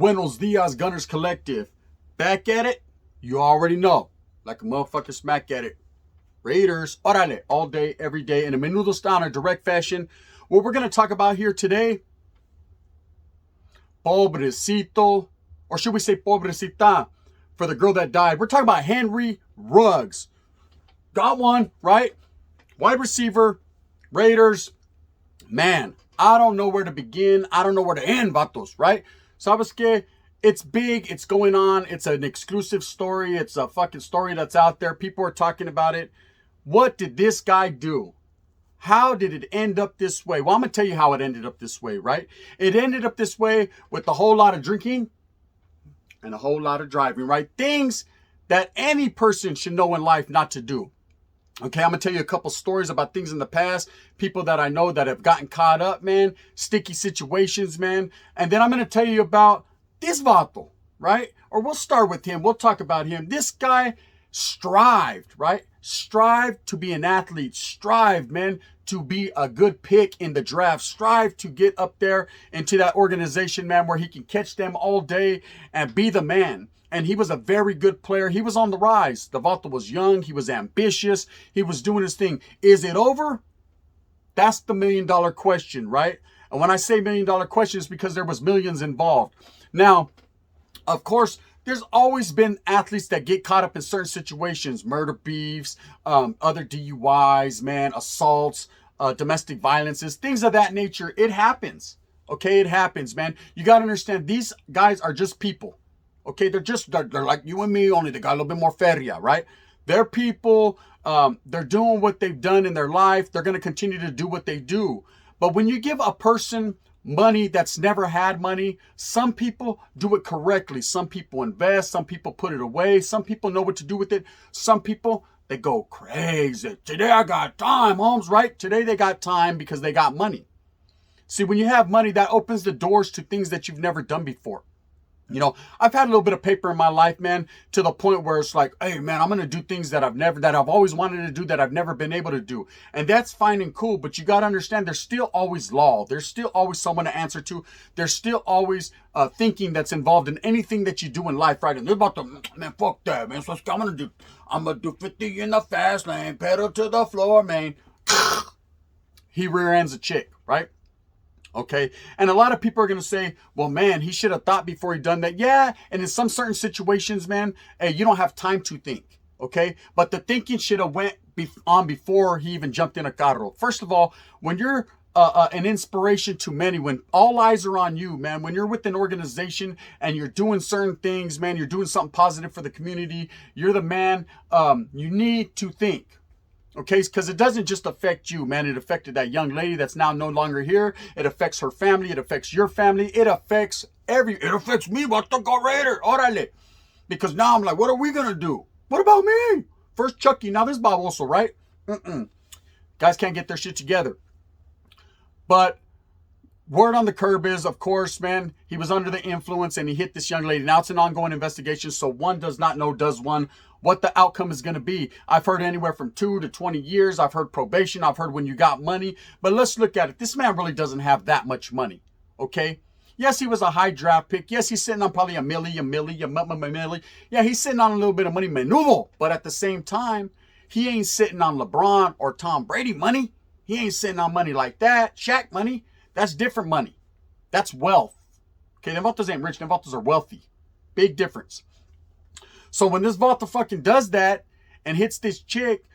Buenos dias, Gunners Collective. Back at it? You already know. Like a motherfucker smack at it. Raiders, orale, all day, every day, in a menudo style, in a direct fashion. What we're going to talk about here today, pobrecito, or should we say pobrecita, for the girl that died. We're talking about Henry Ruggs. Got one, right? Wide receiver, Raiders. Man, I don't know where to begin. I don't know where to end, vatos, right? Sabes que? It's big. It's going on. It's an exclusive story. It's a fucking story that's out there. People are talking about it. What did this guy do? How did it end up this way? Well, I'm going to tell you how it ended up this way, right? It ended up this way with a whole lot of drinking and a whole lot of driving, right? Things that any person should know in life not to do. Okay, I'm going to tell you a couple stories about things in the past, people that I know that have gotten caught up, man, sticky situations, man. And then I'm going to tell you about this vato, right? Or we'll start with him. We'll talk about him. This guy strived, right? Strived to be an athlete. Strived, man, to be a good pick in the draft. Strive to get up there into that organization, man, where he can catch them all day and be the man. And he was a very good player. He was on the rise. The vato was young. He was ambitious. He was doing his thing. Is it over? That's the $1 million question, right? And when I say $1 million question, it's because there was millions involved. Now, of course, there's always been athletes that get caught up in certain situations, murder beefs, other DUIs, man, assaults, domestic violences, things of that nature. It happens. Okay, it happens, man. You got to understand, these guys are just people. Okay, they're like you and me, only they got a little bit more feria, right? They're people. They're doing what they've done in their life. They're going to continue to do what they do. But when you give a person money that's never had money, some people do it correctly. Some people invest. Some people put it away. Some people know what to do with it. Some people, they go crazy. Today I got time, Holmes, right? Today they got time because they got money. See, when you have money, that opens the doors to things that you've never done before. You know, I've had a little bit of paper in my life, man, to the point where it's like, hey, man, I'm going to do things that I've always wanted to do that I've never been able to do. And that's fine and cool. But you got to understand, there's still always law. There's still always someone to answer to. There's still always thinking that's involved in anything that you do in life, right? And they're about to, man, fuck that, man. So I'm going to do 50 in the fast lane, pedal to the floor, man. He rear ends a chick, right? Okay. And a lot of people are going to say, well, man, he should have thought before he done that. Yeah. And in some certain situations, man, hey, you don't have time to think. Okay. But the thinking should have went on before he even jumped in a carro. First of all, when you're an inspiration to many, when all eyes are on you, man, when you're with an organization and you're doing certain things, man, you're doing something positive for the community, you're the man, you need to think. Okay, because it doesn't just affect you, man. It affected that young lady that's now no longer here. It affects her family. It affects your family. It affects it affects me. What the go Raider? Orale. Because now I'm like, what are we going to do? What about me? First Chucky, now this Bob also, right? Guys can't get their shit together. But word on the curb is, of course, man, he was under the influence and he hit this young lady. Now it's an ongoing investigation, so one does not know, does one, what the outcome is going to be. I've heard anywhere from 2 to 20 years. I've heard probation. I've heard when you got money. But let's look at it. This man really doesn't have that much money, okay? Yes, he was a high draft pick. Yes, he's sitting on probably a milli. Yeah, he's sitting on a little bit of money, menudo. But at the same time, he ain't sitting on LeBron or Tom Brady money. He ain't sitting on money like that. Shaq money. That's different money. That's wealth. Okay, them vatos ain't rich. Them vatos are wealthy. Big difference. So when this vato fucking does that and hits this chick,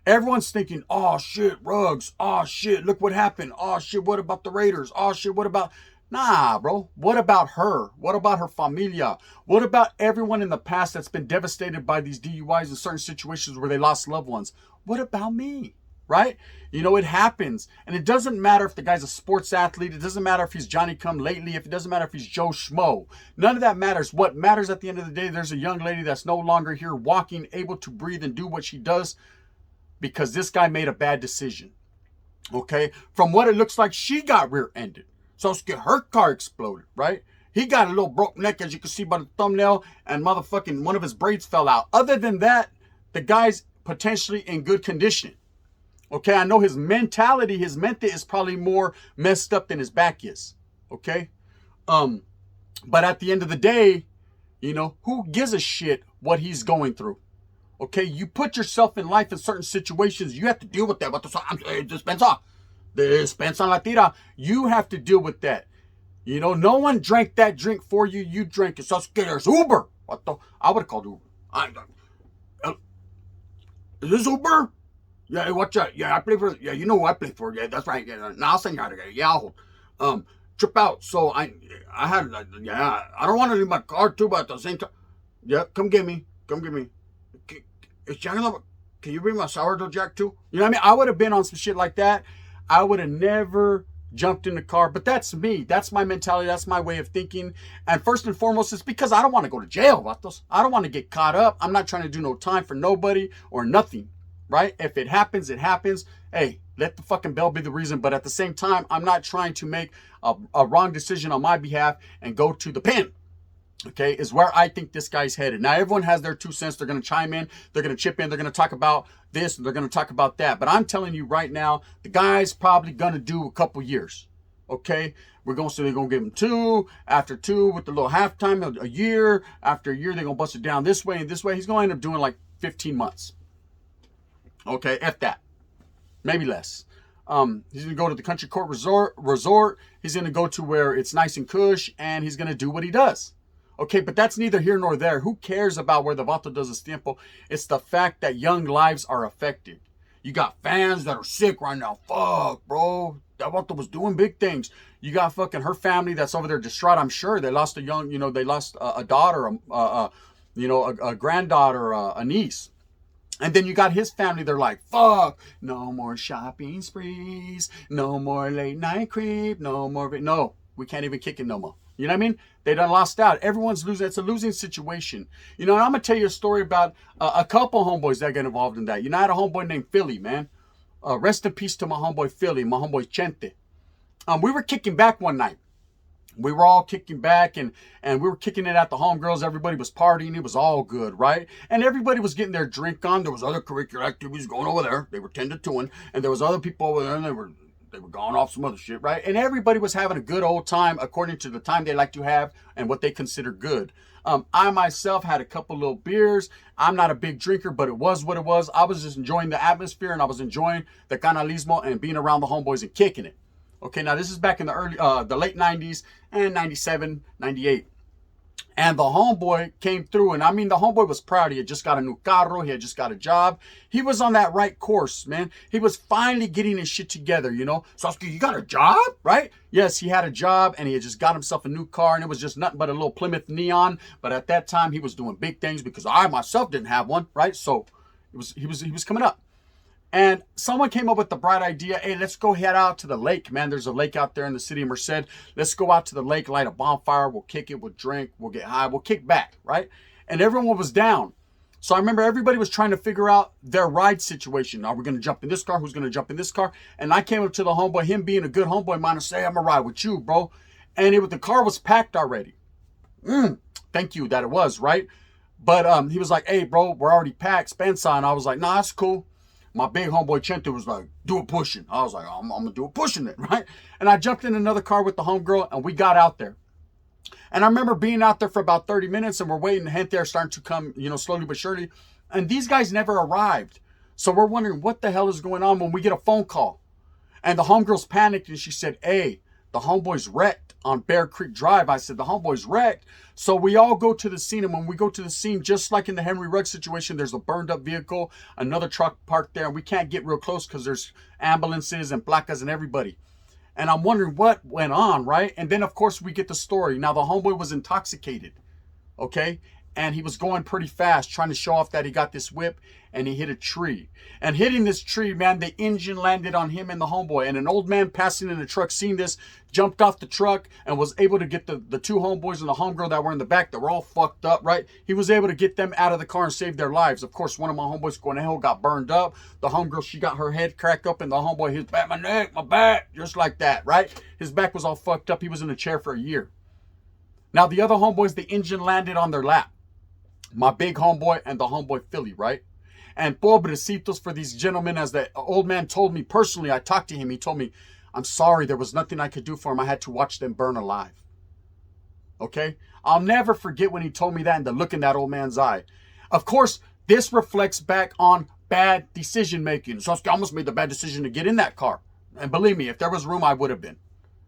everyone's thinking, oh shit, Ruggs. Oh shit, look what happened. Oh shit, what about the Raiders? Oh shit, what about... Nah, bro. What about her? What about her familia? What about everyone in the past that's been devastated by these DUIs in certain situations where they lost loved ones? What about me? Right? You know, it happens. And it doesn't matter if the guy's a sports athlete. It doesn't matter if he's Johnny come lately. If it doesn't matter if he's Joe Schmo. None of that matters. What matters at the end of the day, there's a young lady that's no longer here walking, able to breathe and do what she does because this guy made a bad decision. Okay? From what it looks like, she got rear-ended. So her car exploded, right? He got a little broke neck, as you can see by the thumbnail, and motherfucking one of his braids fell out. Other than that, the guy's potentially in good condition. Okay, I know his mentality, his mente is probably more messed up than his back is. Okay? But at the end of the day, who gives a shit what he's going through? Okay, you put yourself in life in certain situations, you have to deal with that. Dispensa la tira. You have to deal with that. No one drank that drink for you. You drank it. So there's Uber. I would have called Uber. Is this Uber? Yeah, watch out. Yeah, I play for. Yeah, you know who I play for. Yeah, that's right. Yeah, now I'll send you out again. Yeah, trip out. So I had. Yeah, I don't want to leave my car too, but at the same time, yeah, come get me. Is Jack in the? Can you bring my sourdough Jack too? You know what I mean? I would have been on some shit like that. I would have never jumped in the car. But that's me. That's my mentality. That's my way of thinking. And first and foremost, it's because I don't want to go to jail, vatos. I don't want to get caught up. I'm not trying to do no time for nobody or nothing, right? If it happens, it happens. Hey, let the fucking bell be the reason. But at the same time, I'm not trying to make a wrong decision on my behalf and go to the pen. Okay, is where I think this guy's headed. Now, everyone has their 2 cents. They're going to chime in. They're going to chip in. They're going to talk about this. And they're going to talk about that. But I'm telling you right now, the guy's probably going to do a couple years. Okay, we're going to say they're going to give him 2. After 2, with the little halftime, a year. After a year, they're going to bust it down this way and this way. He's going to end up doing like 15 months. Okay, F that. Maybe less. He's going to go to the country court resort. He's going to go to where it's nice and cush. And he's going to do what he does. Okay, but that's neither here nor there. Who cares about where the vato does his tiempo? It's the fact that young lives are affected. You got fans that are sick right now. Fuck, bro. That vato was doing big things. You got fucking her family that's over there distraught. I'm sure they lost a young, they lost a daughter, a granddaughter, a niece. And then you got his family. They're like, fuck, no more shopping sprees. No more late night creep. No more. No, we can't even kick it no more. You know what I mean? They done lost out. Everyone's losing. It's a losing situation. And I'm going to tell you a story about a couple homeboys that got involved in that. I had a homeboy named Philly, man. Rest in peace to my homeboy Philly, my homeboy Chente. We were kicking back one night. We were all kicking back and we were kicking it at the homegirls. Everybody was partying. It was all good, right? And everybody was getting their drink on. There was other curricular activities going over there. They were 10 to 2. And there was other people over there and they were going off some other shit, right? And everybody was having a good old time according to the time they like to have and what they consider good. I myself had a couple little beers. I'm not a big drinker, but it was what it was. I was just enjoying the atmosphere and I was enjoying the canalismo and being around the homeboys and kicking it. Okay, now this is back in the late 90s and 97, 98. And the homeboy came through, and I mean, the homeboy was proud. He had just got a new carro. He had just got a job. He was on that right course, man. He was finally getting his shit together, Sasuke, you got a job, right? Yes, he had a job, and he had just got himself a new car, and it was just nothing but a little Plymouth Neon. But at that time, he was doing big things because I myself didn't have one, right? So he was coming up. And someone came up with the bright idea, hey, let's go head out to the lake, man. There's a lake out there in the city of Merced. Let's go out to the lake, light a bonfire. We'll kick it, we'll drink, we'll get high, we'll kick back, right? And everyone was down. So I remember everybody was trying to figure out their ride situation. Are we going to jump in this car? Who's going to jump in this car? And I came up to the homeboy, him being a good homeboy of mine, and say, I'm going to ride with you, bro. And the car was packed already. Thank you that it was, right? But he was like, hey, bro, we're already packed. Spencer. And I was like, nah, that's cool. My big homeboy Chente was like, do a pushing. I was like, I'm going to do a pushing it, right? And I jumped in another car with the homegirl, and we got out there. And I remember being out there for about 30 minutes, and we're waiting. Gente are starting to come, slowly but surely. And these guys never arrived. So we're wondering what the hell is going on when we get a phone call. And the homegirl's panicked, and she said, hey, the homeboy's wrecked on Bear Creek Drive. I said, the homeboy's wrecked. So we all go to the scene. And when we go to the scene, just like in the Henry Ruggs situation, there's a burned up vehicle, another truck parked there. And we can't get real close because there's ambulances and placas and everybody. And I'm wondering what went on, right? And then, of course, we get the story. Now, the homeboy was intoxicated, okay? And he was going pretty fast, trying to show off that he got this whip, and he hit a tree. And hitting this tree, man, the engine landed on him and the homeboy. And an old man passing in a truck, seeing this, jumped off the truck and was able to get the two homeboys and the homegirl that were in the back that were all fucked up, right? He was able to get them out of the car and save their lives. Of course, one of my homeboys, Conejo, got burned up. The homegirl, she got her head cracked up, and the homeboy, his back, my neck, my back, just like that, right? His back was all fucked up. He was in a chair for a year. Now, the other homeboys, the engine landed on their lap. My big homeboy and the homeboy Philly, right? And pobrecitos for these gentlemen, as the old man told me personally, I talked to him, he told me, I'm sorry, there was nothing I could do for him. I had to watch them burn alive. Okay? I'll never forget when he told me that and the look in that old man's eye. Of course, this reflects back on bad decision making. So I almost made the bad decision to get in that car. And believe me, if there was room, I would have been.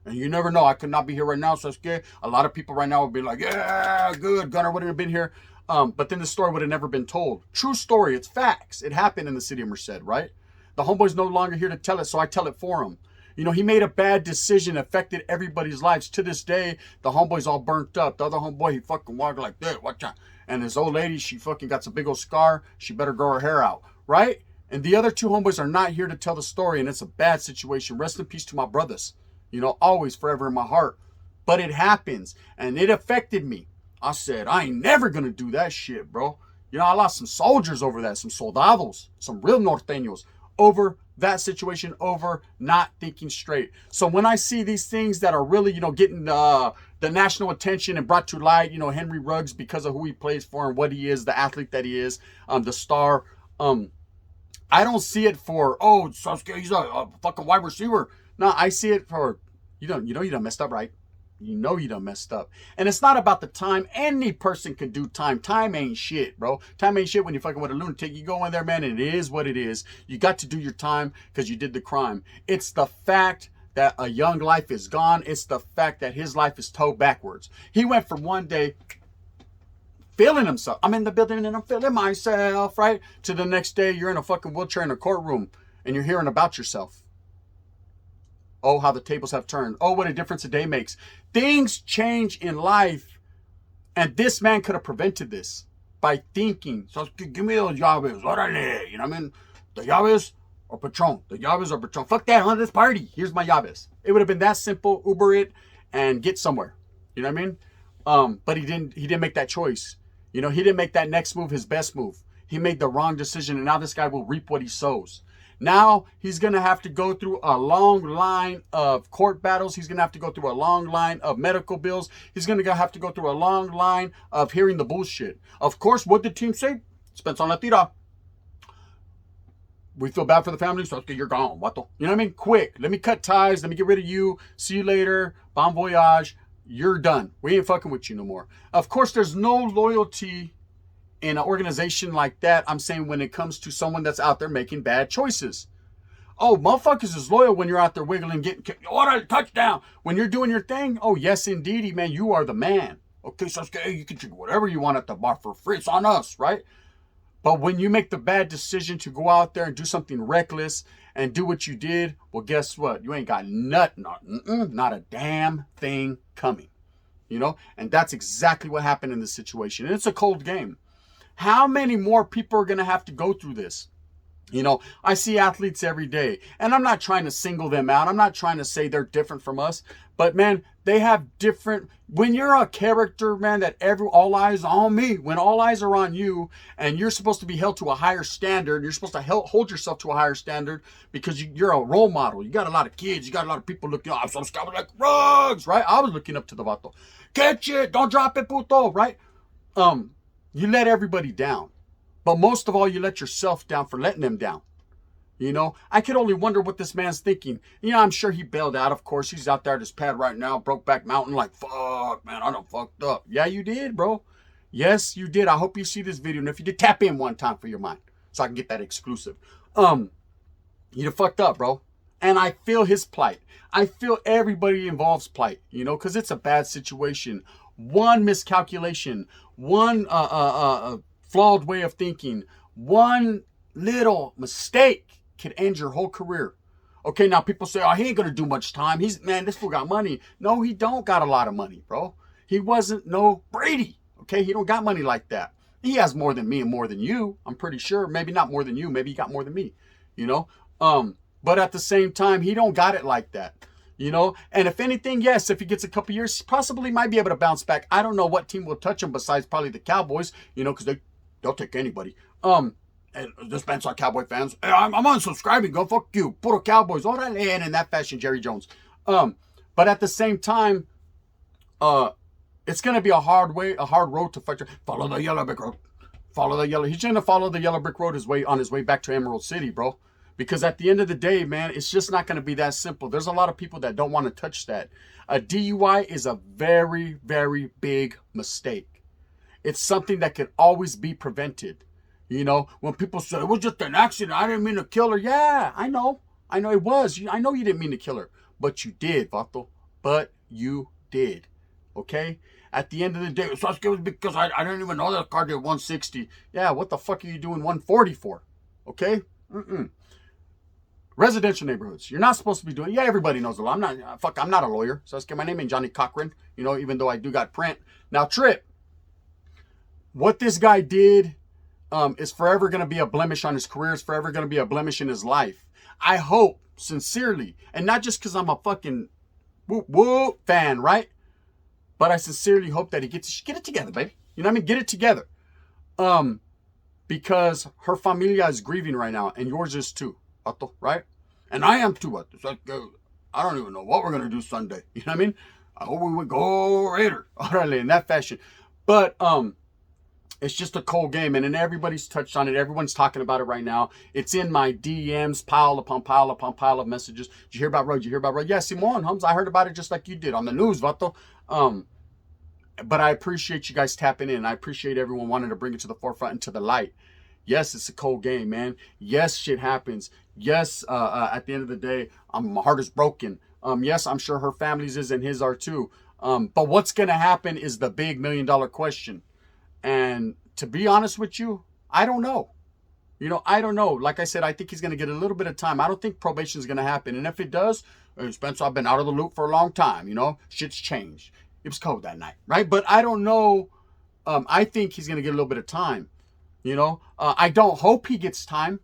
And you never know. I could not be here right now, Sasuke. A lot of people right now would be like, yeah, good. Gunner wouldn't have been here. But then the story would have never been told. True story. It's facts. It happened in the city of Merced, right? The homeboy's no longer here to tell it, so I tell it for him. You know, he made a bad decision, affected everybody's lives. To this day, the homeboy's all burnt up. The other homeboy, he fucking walked like this. Watch out. And his old lady, she fucking got some big old scar. She better grow her hair out, right? And the other two homeboys are not here to tell the story, and it's a bad situation. Rest in peace to my brothers. You know, always, forever in my heart. But it happens, and it affected me. I said, I ain't never gonna do that shit, bro. You know, I lost some soldiers over that, some soldados, some real norteños over that situation, over not thinking straight. So when I see these things that are really, you know, getting the national attention and brought to light, you know, Henry Ruggs because of who he plays for and what he is, the athlete that he is, the star, I don't see it for, oh, Sasuke, he's a fucking wide receiver. No, I see it for, you done messed up, right? You know you done messed up. And it's not about the time. Any person can do time. Time ain't shit, bro. Time ain't shit when you're fucking with a lunatic. You go in there, man, and it is what it is. You got to do your time because you did the crime. It's the fact that a young life is gone. It's the fact that his life is towed backwards. He went from one day feeling himself. I'm in the building and I'm feeling myself, right? To the next day, you're in a fucking wheelchair in a courtroom and you're hearing about yourself. Oh, how the tables have turned. Oh, what a difference a day makes. Things change in life. And this man could have prevented this by thinking. So give me those llaves. Orale. You know what I mean? The llaves or Patron. The llaves or Patron. Fuck that, huh? This party. Here's my llaves. It would have been that simple. Uber it and get somewhere. You know what I mean? But he didn't make that choice. You know, he didn't make that next move his best move. He made the wrong decision. And now this guy will reap what he sows. Now he's going to have to go through a long line of court battles. He's going to have to go through a long line of medical bills. He's going to have to go through a long line of hearing the bullshit. Of course, what did the team say? Spence on la tira. We feel bad for the family, so okay, you're gone. Vato. You know what I mean? Quick. Let me cut ties. Let me get rid of you. See you later. Bon voyage. You're done. We ain't fucking with you no more. Of course, there's no loyalty in an organization like that. I'm saying when it comes to someone that's out there making bad choices. Oh, motherfuckers is loyal when you're out there wiggling, getting order, touchdown. When you're doing your thing, oh, yes, indeedy, man, you are the man. Okay, Sasuke, you can drink whatever you want at the bar for free. It's on us, right? But when you make the bad decision to go out there and do something reckless and do what you did, well, guess what? You ain't got nothing, not a damn thing coming. You know? And that's exactly what happened in this situation. And it's a cold game. How many more people are going to have to go through this? You know, I see athletes every day, and I'm not trying to single them out. I'm not trying to say they're different from us, but man, they have different, when you're a character, man, that all eyes on me, when all eyes are on you, and you're supposed to be held to a higher standard, you're supposed to hold yourself to a higher standard because you're a role model. You got a lot of kids, you got a lot of people looking up. Some scouts like Ruggs, right? I was looking up to the vato. Catch it, don't drop it, puto, right? You let everybody down. But most of all, you let yourself down for letting them down. You know, I could only wonder what this man's thinking. You know, I'm sure he bailed out. Of course, he's out there at his pad right now, Brokeback Mountain, like, fuck, man, I done fucked up. Yeah, you did, bro. Yes, you did. I hope you see this video. And if you did, tap in one time for your mind so I can get that exclusive. You fucked up, bro. And I feel his plight. I feel everybody involved's plight, you know, because it's a bad situation. One miscalculation, one flawed way of thinking, one little mistake could end your whole career. Okay, now people say, oh, he ain't gonna do much time. This fool got money. No, he don't got a lot of money, bro. He wasn't no Brady. Okay, he don't got money like that. He has more than me and more than you. I'm pretty sure. Maybe not more than you. Maybe he got more than me. You know. But at the same time, he don't got it like that. You know, and if anything, yes, if he gets a couple years, he possibly might be able to bounce back. I don't know what team will touch him besides probably the Cowboys, you know, because they'll take anybody. And this band's our Cowboy fans. Hey, I'm unsubscribing. Go fuck you. Puro Cowboys. Orale. And in that fashion, Jerry Jones. But at the same time, it's going to be a hard road to fight. Follow the yellow brick road. Follow the yellow. He's going to follow the yellow brick road on his way back to Emerald City, bro. Because at the end of the day, man, it's just not going to be that simple. There's a lot of people that don't want to touch that. A DUI is a very, very big mistake. It's something that can always be prevented. You know, when people say, it was just an accident, I didn't mean to kill her. Yeah, I know it was. I know you didn't mean to kill her. But you did, Vato. But you did. Okay? At the end of the day, it was because I didn't even know that car did 160. Yeah, what the fuck are you doing 140 for? Okay? Residential neighborhoods. You're not supposed to be doing. Yeah, everybody knows the law. I'm not a lawyer. So my name ain't Johnny Cochran. You know, even though I do got print. Now, Trip. What this guy did is forever going to be a blemish on his career. Is forever going to be a blemish in his life. I hope sincerely, and not just because I'm a fucking whoop fan, right? But I sincerely hope that he get it together, baby. You know what I mean? Get it together. Because her familia is grieving right now, and yours is too, Vato, right? And I am too, Vato. It's like, I don't even know what we're gonna do Sunday. You know what I mean? I hope we would go Raider, alright, in that fashion. But it's just a cold game, and then everybody's touched on it. Everyone's talking about it right now. It's in my DMs, pile upon pile upon pile of messages. Did you hear about Road? Did you hear about Road? Yeah, Simon, Hums, I heard about it just like you did on the news, Vato. But I appreciate you guys tapping in. I appreciate everyone wanting to bring it to the forefront and to the light. Yes, it's a cold game, man. Yes, shit happens. Yes, at the end of the day, my heart is broken. Yes, I'm sure her family's is and his are too. But what's going to happen is the big $1 million question. And to be honest with you, I don't know. You know, I don't know. Like I said, I think he's going to get a little bit of time. I don't think probation is going to happen. And if it does, Spencer, I've been out of the loop for a long time. You know, shit's changed. It was cold that night, right? But I don't know. I think he's going to get a little bit of time. You know, I don't hope he gets time.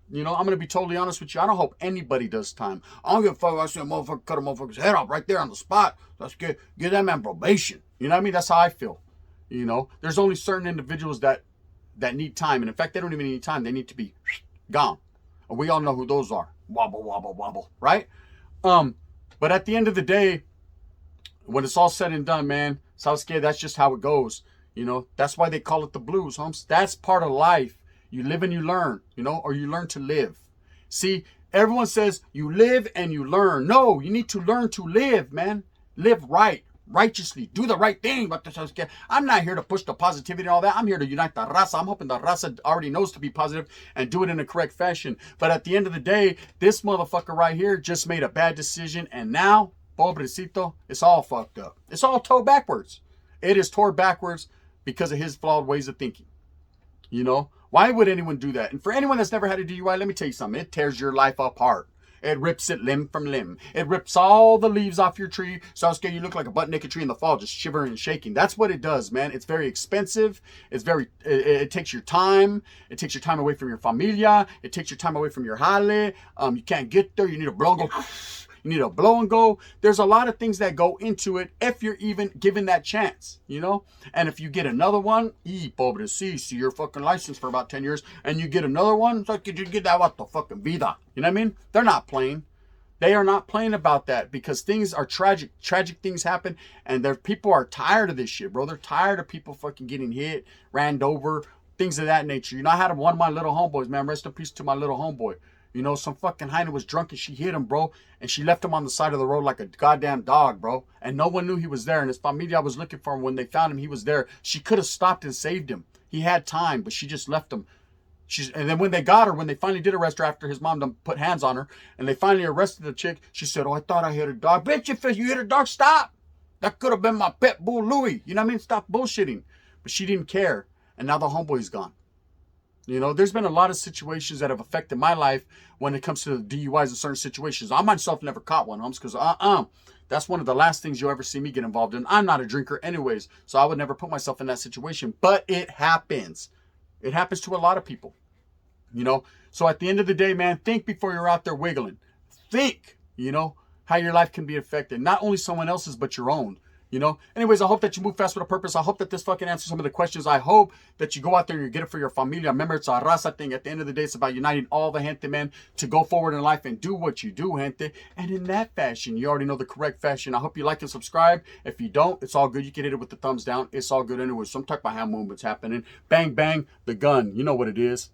You know, I'm going to be totally honest with you. I don't hope anybody does time. I don't give a fuck if I see a motherfucker cut a motherfucker's head off right there on the spot. Let's give that man probation. You know what I mean? That's how I feel. You know, there's only certain individuals that need time. And in fact, they don't even need time. They need to be gone. And we all know who those are. Wobble, wobble, wobble, right? But at the end of the day, when it's all said and done, man, Sasuke, that's just how it goes. You know, that's why they call it the blues, Holmes. That's part of life. You live and you learn, you know, or you learn to live. See, everyone says you live and you learn. No, you need to learn to live, man. Live right, righteously, do the right thing. But I'm not here to push the positivity and all that. I'm here to unite the raza. I'm hoping the raza already knows to be positive and do it in a correct fashion. But at the end of the day, this motherfucker right here just made a bad decision. And now, pobrecito, it's all fucked up. It's all towed backwards. It is towed backwards because of his flawed ways of thinking. You know, why would anyone do that? And for anyone that's never had a DUI, let me tell you something. It tears your life apart. It rips it limb from limb. It rips all the leaves off your tree. Sasuke, you look like a butt-naked tree in the fall, just shivering and shaking. That's what it does, man. It's very expensive. It takes your time. It takes your time away from your familia. It takes your time away from your jale. You can't get there. You need a blow and go. You need a blow and go. There's a lot of things that go into it if you're even given that chance, you know? And if you get another one, pobrecito, you're fucking licensed for about 10 years, and you get another one, it's like you get that what the fucking vida. You know what I mean? They're not playing. They are not playing about that because things are tragic. Tragic things happen, and people are tired of this shit, bro. They're tired of people fucking getting hit, ran over, things of that nature. You know, I had one of my little homeboys, man. Rest in peace to my little homeboy. You know, some fucking hyena was drunk and she hit him, bro. And she left him on the side of the road like a goddamn dog, bro. And no one knew he was there. And his familia was looking for him. When they found him, he was there. She could have stopped and saved him. He had time, but she just left him. And then when they got her, when they finally did arrest her after his mom done put hands on her, and they finally arrested the chick, she said, oh, I thought I hit a dog. Bitch, if you hit a dog, stop. That could have been my pet bull, Louie. You know what I mean? Stop bullshitting. But she didn't care. And now the homeboy's gone. You know, there's been a lot of situations that have affected my life when it comes to DUIs in certain situations. I myself never caught one, Holmes, because that's one of the last things you'll ever see me get involved in. I'm not a drinker anyways, so I would never put myself in that situation. But it happens. It happens to a lot of people. You know, so at the end of the day, man, think before you're out there wiggling. Think, you know, how your life can be affected. Not only someone else's, but your own. You know, anyways, I hope that you move fast with a purpose. I hope that this fucking answers some of the questions. I hope that you go out there and you get it for your familia. Remember, it's a raza thing. At the end of the day, it's about uniting all the gente, man, to go forward in life and do what you do, gente. And in that fashion, you already know the correct fashion. I hope you like and subscribe. If you don't, it's all good. You can hit it with the thumbs down. It's all good anyway. Some type of hand movement's happening. Bang, bang, the gun. You know what it is.